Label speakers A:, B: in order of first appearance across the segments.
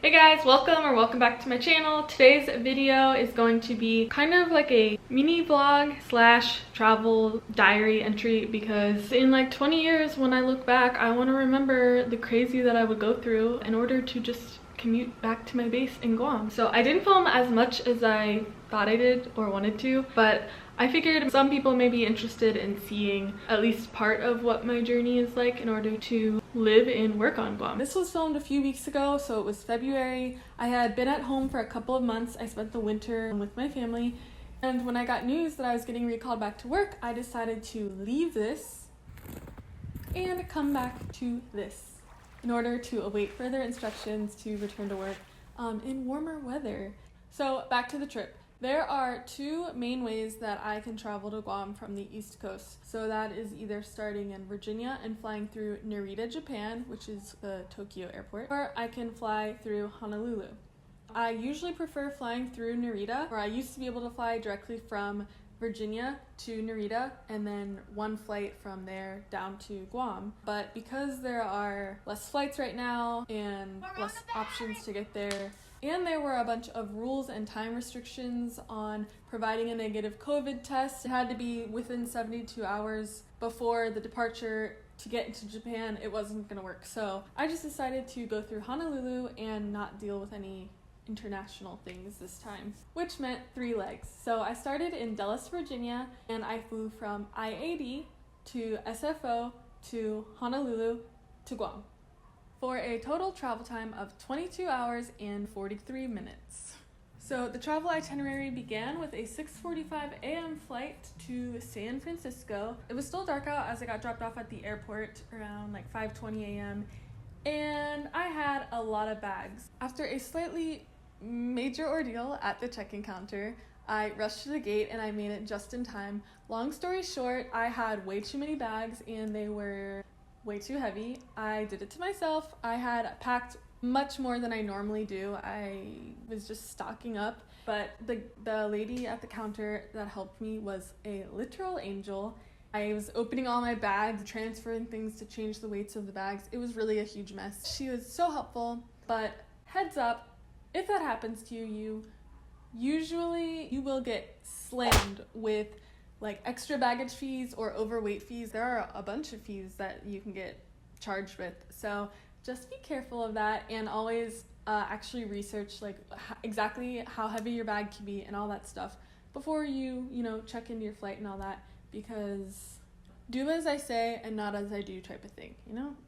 A: Hey guys, welcome back to my channel. Today's video is going to be kind of like a mini vlog slash travel diary entry, because in like 20 years when I look back, I want to remember the crazy that I would go through in order to just commute back to my base in Guam. So I didn't film as much as I thought I did or wanted to, but I figured some people may be interested in seeing at least part of what my journey is like in order to live and work on Guam. This was filmed a few weeks ago, so it was February. I had been at home for a couple of months. I spent the winter with my family, and when I got news that I was getting recalled back to work, I decided to leave this and come back to this in order to await further instructions to return to work in warmer weather. So back to the trip. There are two main ways that I can travel to Guam from the East Coast. So that is either starting in Virginia and flying through Narita, Japan, which is the Tokyo airport, or I can fly through Honolulu. I usually prefer flying through Narita, where I used to be able to fly directly from Virginia to Narita and then one flight from there down to Guam. But because there are less flights right now and less options to get there, and there were a bunch of rules and time restrictions on providing a negative COVID test, it had to be within 72 hours before the departure to get into Japan, it wasn't gonna work. So I just decided to go through Honolulu and not deal with any international things this time, which meant 3 legs. So I started in Dulles, Virginia, and I flew from IAD to SFO to Honolulu to Guam, for a total travel time of 22 hours and 43 minutes. So the travel itinerary began with a 6:45 a.m. flight to San Francisco. It was still dark out as I got dropped off at the airport around like 5:20 a.m. and I had a lot of bags. After a slightly major ordeal at the check-in counter, I rushed to the gate and I made it just in time. Long story short, I had way too many bags and they were way too heavy. I did it to myself. I had packed much more than I normally do. I was just stocking up, but the lady at the counter that helped me was a literal angel. I was opening all my bags, transferring things to change the weights of the bags. It was really a huge mess. She was so helpful, but heads up, if that happens to you, you will get slammed with like extra baggage fees or overweight fees. There are a bunch of fees that you can get charged with. So just be careful of that, and always actually research like exactly how heavy your bag can be and all that stuff before you check into your flight and all that, because do as I say and not as I do type of thing,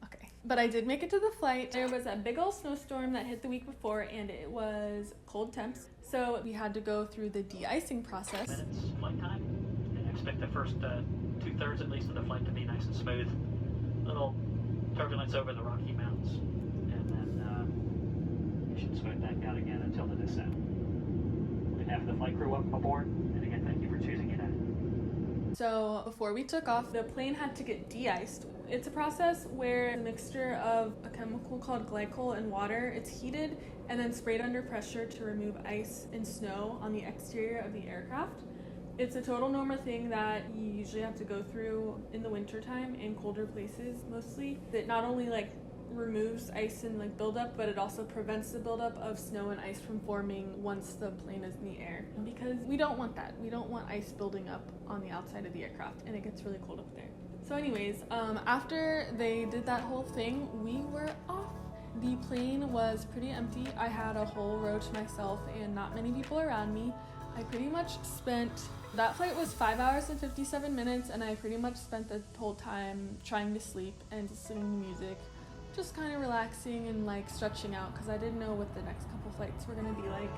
A: Okay. But I did make it to the flight. There was a big old snowstorm that hit the week before and it was cold temps. So we had to go through the de-icing process.
B: Minutes flight time. Expect the first 2/3 at least of the flight to be nice and smooth. Little turbulence over the Rocky Mountains, and then you should smooth back out again until the descent. We have the flight crew up aboard, and again, thank you for choosing United.
A: So before we took off, the plane had to get de-iced. It's a process where a mixture of a chemical called glycol and water, it's heated and then sprayed under pressure to remove ice and snow on the exterior of the aircraft. It's a total normal thing that you usually have to go through in the wintertime in colder places mostly. That not only removes ice and buildup, but it also prevents the buildup of snow and ice from forming once the plane is in the air. Because we don't want that. We don't want ice building up on the outside of the aircraft, and it gets really cold up there. So anyways, after they did that whole thing, we were off. The plane was pretty empty. I had a whole row to myself and not many people around me. I pretty much that flight was 5 hours and 57 minutes, and I pretty much spent the whole time trying to sleep and listening to music, just kind of relaxing and stretching out, because I didn't know what the next couple flights were going to be like.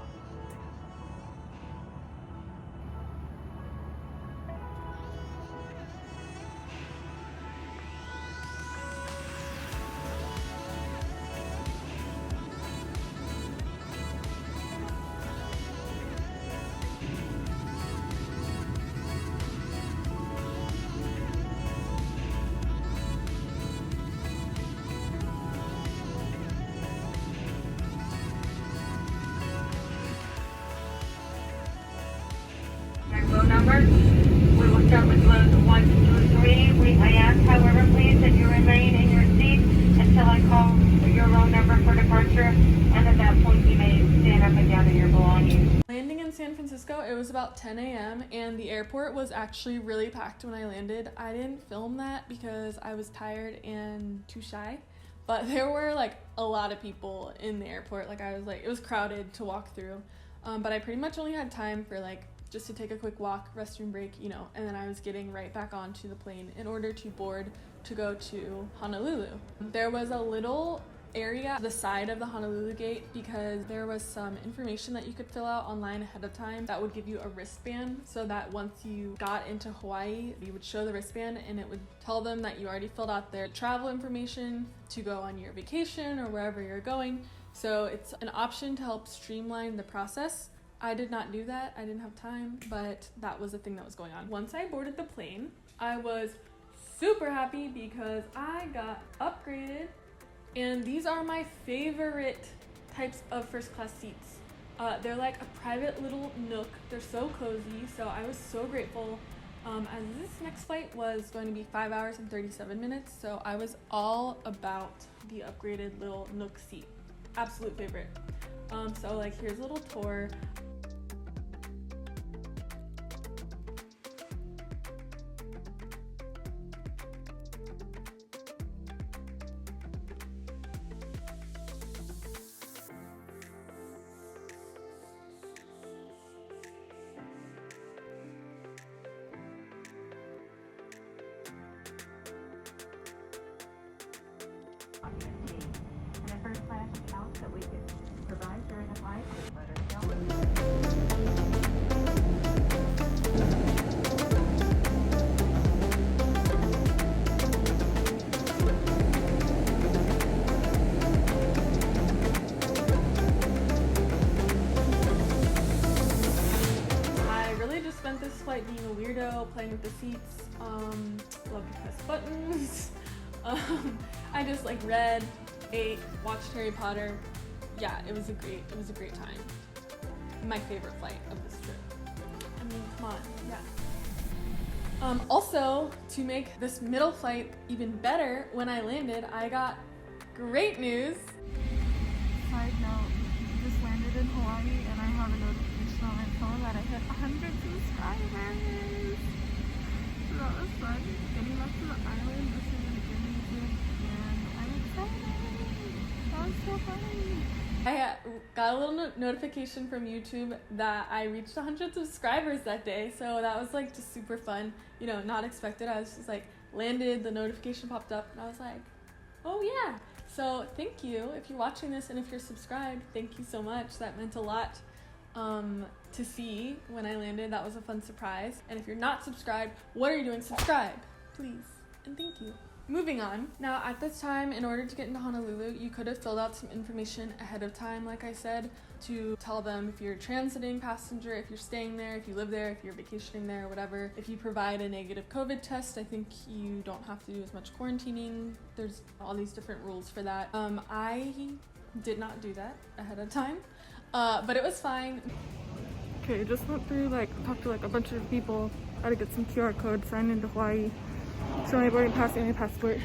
C: Number. We will start with loads 1, 2, 3. I ask, however, please that you remain in your seat until I call your row number for departure, and at that point
A: San Francisco, it was about 10 a.m. and the airport was actually really packed when I landed. I didn't film that because I was tired and too shy, but there were like a lot of people in the airport. Like it was crowded to walk through, but I pretty much only had time for like just to take a quick walk, restroom break, you know, and then I was getting right back onto the plane in order to board to go to Honolulu. There was a little area the side of the Honolulu gate because there was some information that you could fill out online ahead of time that would give you a wristband, so that once you got into Hawaii, you would show the wristband and it would tell them that you already filled out their travel information to go on your vacation or wherever you're going. So it's an option to help streamline the process. I did not do that. I didn't have time, but that was the thing that was going on. Once I boarded the plane, I was super happy because I got upgraded. And these are my favorite types of first class seats. They're like a private little nook. They're so cozy, so I was so grateful. As this next flight was going to be 5 hours and 37 minutes, so I was all about the upgraded little nook seat. Absolute favorite. So like here's a little tour.
C: And the first class accounts that we could provide during the flight, let us know.
A: I really just spent this flight being a weirdo, playing with the seats, love to press buttons. I just like read, ate, watched Harry Potter. Yeah, it was a great time. My favorite flight of this trip. I mean, come on, yeah. Also, to make this middle flight even better, when I landed, I got great news.
D: Side note, just landed in Hawaii and I have a notification on my phone that I hit 100 subscribers. So that was fun. Getting back to the island, this is a good music and I'm excited. That was so funny.
A: I got a little notification from YouTube that I reached 100 subscribers that day, so that was like just super fun. You know, not expected. I was just like landed, the notification popped up, and I was like, oh yeah. So thank you if you're watching this and if you're subscribed. Thank you so much. That meant a lot to see when I landed. That was a fun surprise. And if you're not subscribed, what are you doing? Subscribe, please, and thank you. Moving on. Now, at this time, in order to get into Honolulu, you could have filled out some information ahead of time, like I said, to tell them if you're a transiting passenger, if you're staying there, if you live there, if you're vacationing there, whatever. If you provide a negative COVID test, I think you don't have to do as much quarantining. There's all these different rules for that. I did not do that ahead of time, but it was fine.
D: Okay, just went through, talked to a bunch of people. Had to get some QR code, signed into Hawaii. So my boarding pass and my passport.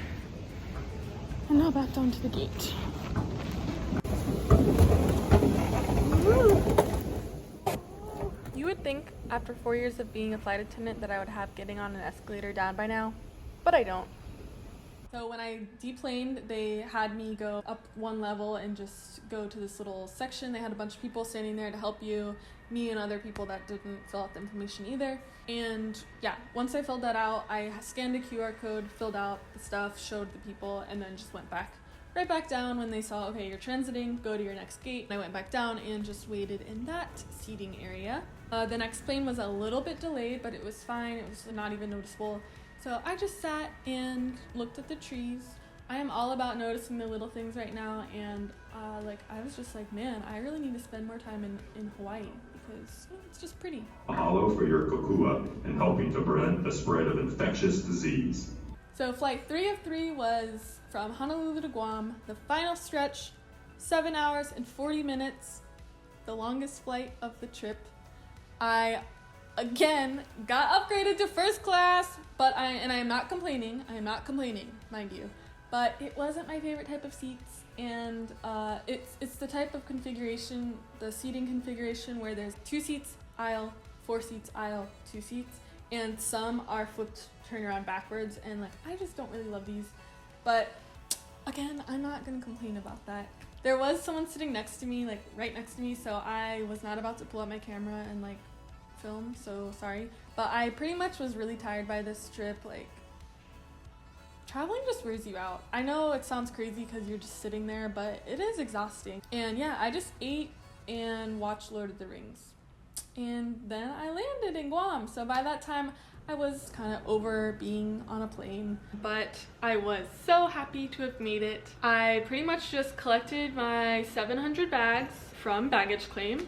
D: And now back down to the gate.
A: You would think after 4 years of being a flight attendant that I would have getting on an escalator down by now, but I don't. So when I deplaned, they had me go up one level and just go to this little section. They had a bunch of people standing there to help you, me and other people that didn't fill out the information either. And yeah, once I filled that out, I scanned a QR code, filled out the stuff, showed the people, and then just went right back down when they saw, okay, you're transiting, go to your next gate. And I went back down and just waited in that seating area. The next plane was a little bit delayed, but it was fine. It was not even noticeable. So I just sat and looked at the trees. I am all about noticing the little things right now, and I was just like, man, I really need to spend more time in Hawaii because it's just pretty.
E: Mahalo for your kokua and helping to prevent the spread of infectious disease.
A: So flight 3 of 3 was from Honolulu to Guam, the final stretch, 7 hours and 40 minutes, the longest flight of the trip. I again got upgraded to first class, but I am not complaining. I am not complaining, mind you. But it wasn't my favorite type of seats, and it's the type of configuration, the seating configuration where there's 2 seats aisle, 4 seats aisle, 2 seats, and some are flipped turn around backwards, and like I just don't really love these. But again, I'm not gonna complain about that. There was someone sitting next to me, like right next to me, so I was not about to pull out my camera and like film, so sorry. But I pretty much was really tired by this trip. Like, traveling just wears you out. I know it sounds crazy because you're just sitting there, but it is exhausting. And yeah, I just ate and watched Lord of the Rings. And then I landed in Guam. So by that time, I was kind of over being on a plane, but I was so happy to have made it. I pretty much just collected my 700 bags from baggage claim,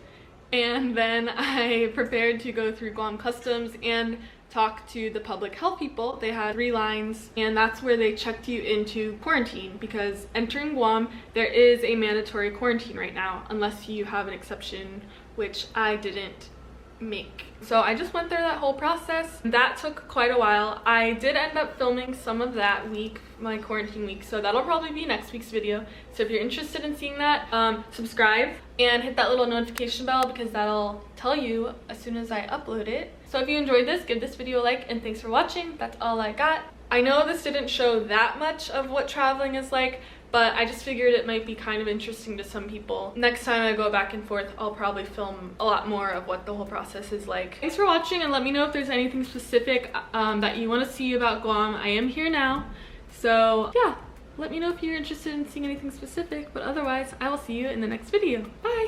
A: and then I prepared to go through Guam Customs and talk to the public health people. They had 3 lines, and that's where they checked you into quarantine, because entering Guam, there is a mandatory quarantine right now, unless you have an exception, which I didn't make. So I just went through that whole process. That took quite a while. I did end up filming some of that week, my quarantine week, so that'll probably be next week's video. So if you're interested in seeing that, subscribe and hit that little notification bell, because that'll tell you as soon as I upload it. So if you enjoyed this, give this video a like, and thanks for watching. That's all I got. I know this didn't show that much of what traveling is like, but I just figured it might be kind of interesting to some people. Next time I go back and forth, I'll probably film a lot more of what the whole process is like. Thanks for watching, and let me know if there's anything specific that you want to see about Guam. I am here now, so yeah, let me know if you're interested in seeing anything specific, but otherwise I will see you in the next video. Bye!